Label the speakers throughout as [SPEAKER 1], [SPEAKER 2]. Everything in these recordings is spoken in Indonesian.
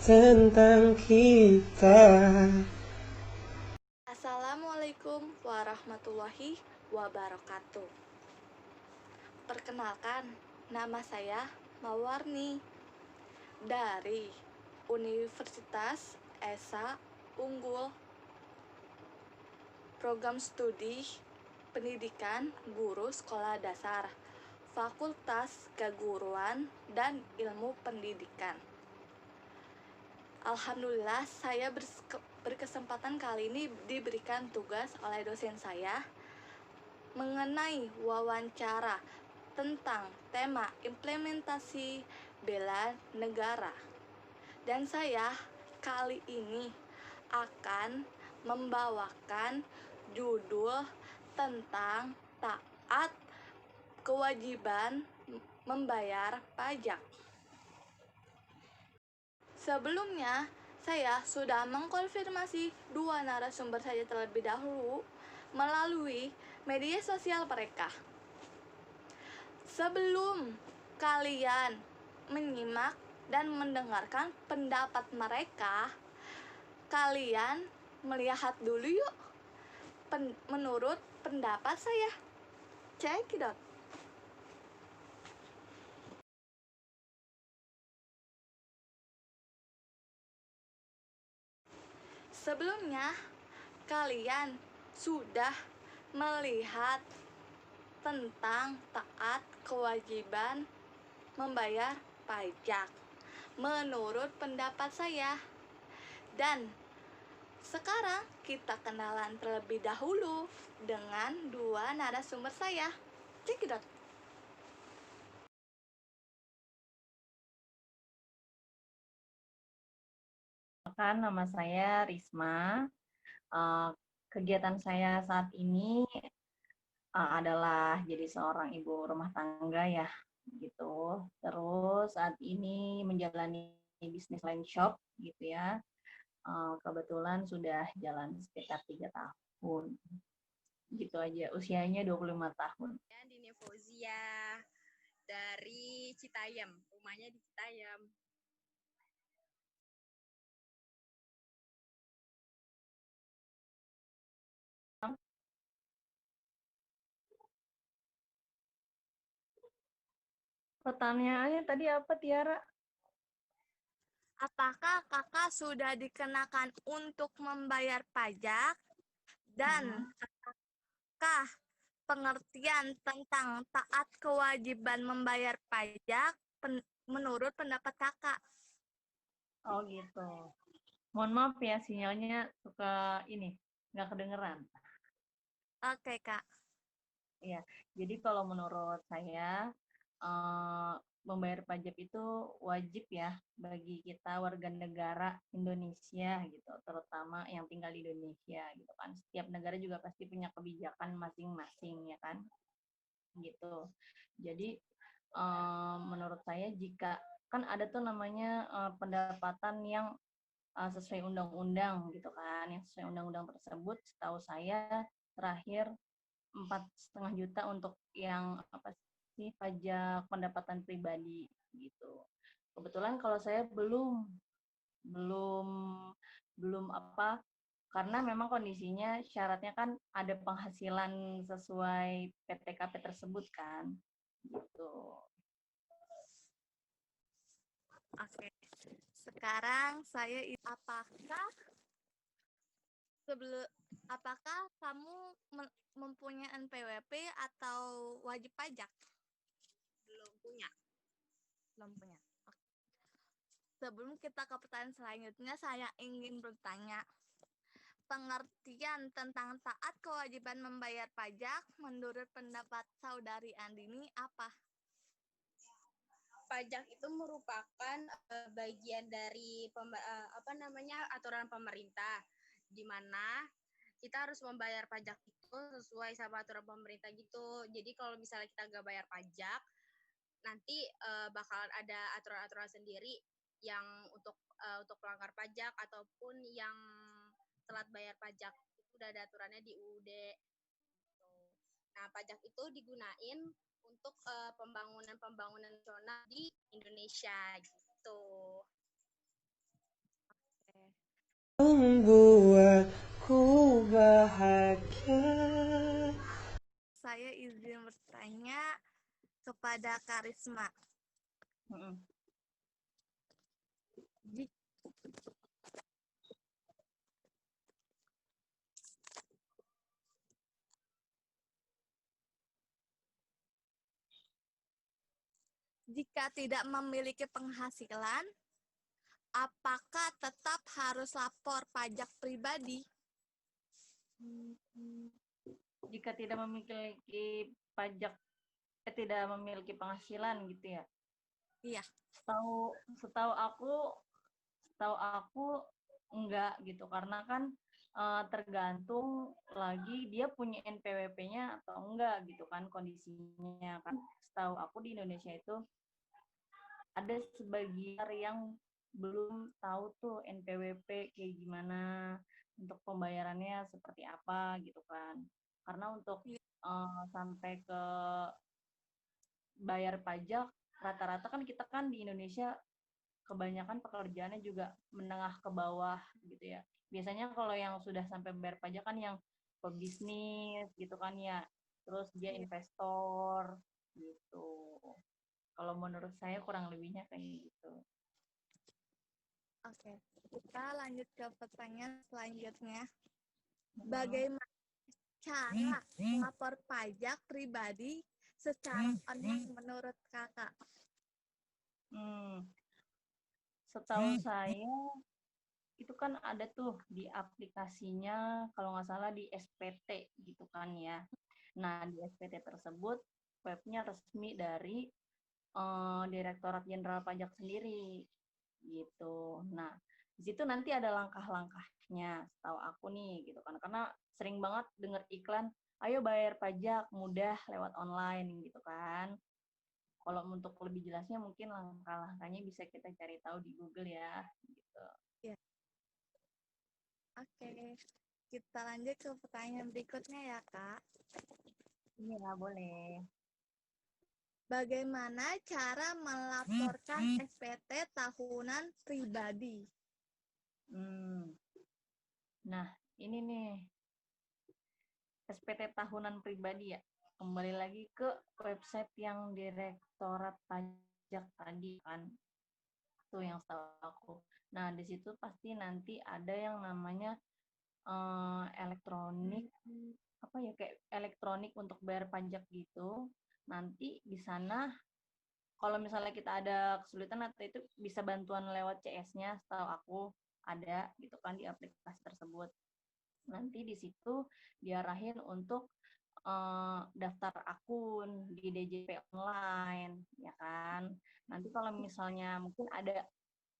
[SPEAKER 1] tentang kita.
[SPEAKER 2] Assalamualaikum warahmatullahi wabarakatuh. Perkenalkan, nama saya Mawarni dari Universitas Esa Unggul, Program Studi Pendidikan Guru Sekolah Dasar, Fakultas Keguruan dan Ilmu Pendidikan. Alhamdulillah, saya berkesempatan kali ini diberikan tugas oleh dosen saya mengenai wawancara tentang tema implementasi bela negara. Dan saya kali ini akan membawakan judul tentang taat kewajiban membayar pajak. Sebelumnya, saya sudah mengkonfirmasi dua narasumber saja terlebih dahulu melalui media sosial mereka. Sebelum kalian menyimak dan mendengarkan pendapat mereka, kalian melihat dulu yuk menurut pendapat saya. Check it out. Sebelumnya, kalian sudah melihat tentang taat kewajiban membayar pajak menurut pendapat saya. Dan sekarang kita kenalan terlebih dahulu dengan dua narasumber saya. Cekidot.
[SPEAKER 3] Nama saya Risma. Kegiatan saya saat ini adalah jadi seorang ibu rumah tangga ya, gitu. Terus saat ini menjalani bisnis line shop, gitu ya. Kebetulan sudah jalan sekitar 3 tahun. Gitu aja, usianya 25 tahun.
[SPEAKER 4] Dini Fauzia dari Citayam, rumahnya di Citayam.
[SPEAKER 3] Pertanyaannya tadi apa, Tiara?
[SPEAKER 2] Apakah kakak sudah dikenakan untuk membayar pajak? Dan apakah pengertian tentang taat kewajiban membayar pajak menurut pendapat kakak?
[SPEAKER 3] Oh gitu. Mohon maaf ya, sinyalnya suka ini, nggak kedengeran.
[SPEAKER 2] Oke, Kak.
[SPEAKER 3] Iya, jadi kalau menurut saya membayar pajak itu wajib ya bagi kita warga negara Indonesia gitu, terutama yang tinggal di Indonesia gitu kan. Setiap negara juga pasti punya kebijakan masing-masing ya kan, gitu. Jadi menurut saya jika kan ada tuh namanya pendapatan yang sesuai undang-undang gitu kan, yang sesuai undang-undang tersebut setahu saya terakhir 4,5 juta untuk yang apa sih pajak pendapatan pribadi gitu. Kebetulan kalau saya belum belum apa karena memang kondisinya syaratnya kan ada penghasilan sesuai PTKP tersebut kan gitu.
[SPEAKER 2] Oke. Sekarang saya apakah kamu mempunyai NPWP atau wajib pajak?
[SPEAKER 4] Belum punya.
[SPEAKER 2] Belum punya. Oke. Sebelum kita ke pertanyaan selanjutnya, saya ingin bertanya, pengertian tentang taat kewajiban membayar pajak menurut pendapat saudari Andini apa?
[SPEAKER 4] Pajak itu merupakan bagian dari aturan pemerintah, di mana kita harus membayar pajak itu sesuai sama aturan pemerintah gitu. Jadi kalau misalnya kita nggak bayar pajak, nanti bakalan ada aturan-aturan sendiri yang untuk pelanggar pajak ataupun yang telat bayar pajak. Itu udah ada aturannya di UUD. Nah, pajak itu digunain untuk pembangunan nasional di Indonesia gitu.
[SPEAKER 1] membuatku bahagia.
[SPEAKER 2] Saya izin bertanya kepada Karisma.
[SPEAKER 3] Mm-mm.
[SPEAKER 2] Ji- Jika tidak memiliki penghasilan, apakah tetap harus lapor pajak pribadi?
[SPEAKER 3] Jika tidak memiliki pajak, tidak memiliki penghasilan gitu ya.
[SPEAKER 2] Iya.
[SPEAKER 3] Setahu aku enggak gitu, karena kan tergantung lagi dia punya NPWP-nya atau enggak gitu kan kondisinya kan. Setahu aku di Indonesia itu ada sebagian yang belum tahu tuh NPWP kayak gimana, untuk pembayarannya seperti apa gitu kan. Karena untuk sampai ke bayar pajak, rata-rata kan kita kan di Indonesia kebanyakan pekerjaannya juga menengah ke bawah gitu ya. Biasanya kalau yang sudah sampai bayar pajak kan yang pebisnis gitu kan ya. Terus dia investor gitu. Kalau menurut saya kurang lebihnya kayak gitu.
[SPEAKER 2] Oke, kita lanjut ke pertanyaan selanjutnya.
[SPEAKER 3] Hmm.
[SPEAKER 2] Bagaimana cara melapor pajak pribadi secara online menurut kakak?
[SPEAKER 3] Setahu saya itu kan ada tuh di aplikasinya, kalau nggak salah di SPT gitu kan ya. Nah, di SPT tersebut webnya resmi dari Direktorat Jenderal Pajak sendiri gitu. Nah, di situ nanti ada langkah-langkahnya, setahu aku nih gitu kan. Karena sering banget denger iklan, ayo bayar pajak mudah lewat online gitu kan. Kalau untuk lebih jelasnya mungkin langkah-langkahnya bisa kita cari tahu di Google ya gitu.
[SPEAKER 2] Ya. Oke, kita lanjut ke pertanyaan berikutnya ya, Kak.
[SPEAKER 3] Iya, boleh.
[SPEAKER 2] Bagaimana cara melaporkan SPT tahunan pribadi?
[SPEAKER 3] Nah, ini nih SPT tahunan pribadi ya. Kembali lagi ke website yang Direktorat Pajak tadi kan. Itu yang setahu aku. Nah, di situ pasti nanti ada yang namanya elektronik, apa ya, kayak elektronik untuk bayar pajak gitu. Nanti di sana kalau misalnya kita ada kesulitan atau itu bisa bantuan lewat CS-nya, setahu aku ada gitu kan di aplikasi tersebut. Nanti di situ diarahin untuk daftar akun di DJP online, ya kan. Nanti kalau misalnya mungkin ada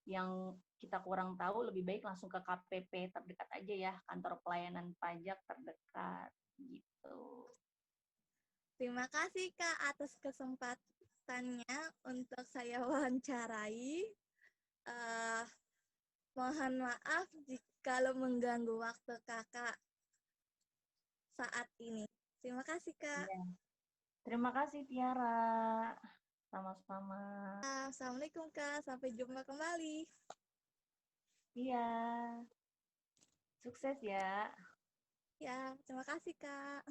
[SPEAKER 3] yang kita kurang tahu, lebih baik langsung ke KPP terdekat aja ya, kantor pelayanan pajak terdekat gitu.
[SPEAKER 2] Terima kasih, Kak, atas kesempatannya untuk saya wawancarai. Mohon maaf jika mengganggu waktu kakak saat ini. Terima kasih, Kak.
[SPEAKER 3] Ya. Terima kasih Tiara. Sama-sama.
[SPEAKER 2] Assalamualaikum, Kak. Sampai jumpa kembali.
[SPEAKER 3] Iya. Sukses ya.
[SPEAKER 2] Ya, terima kasih, Kak.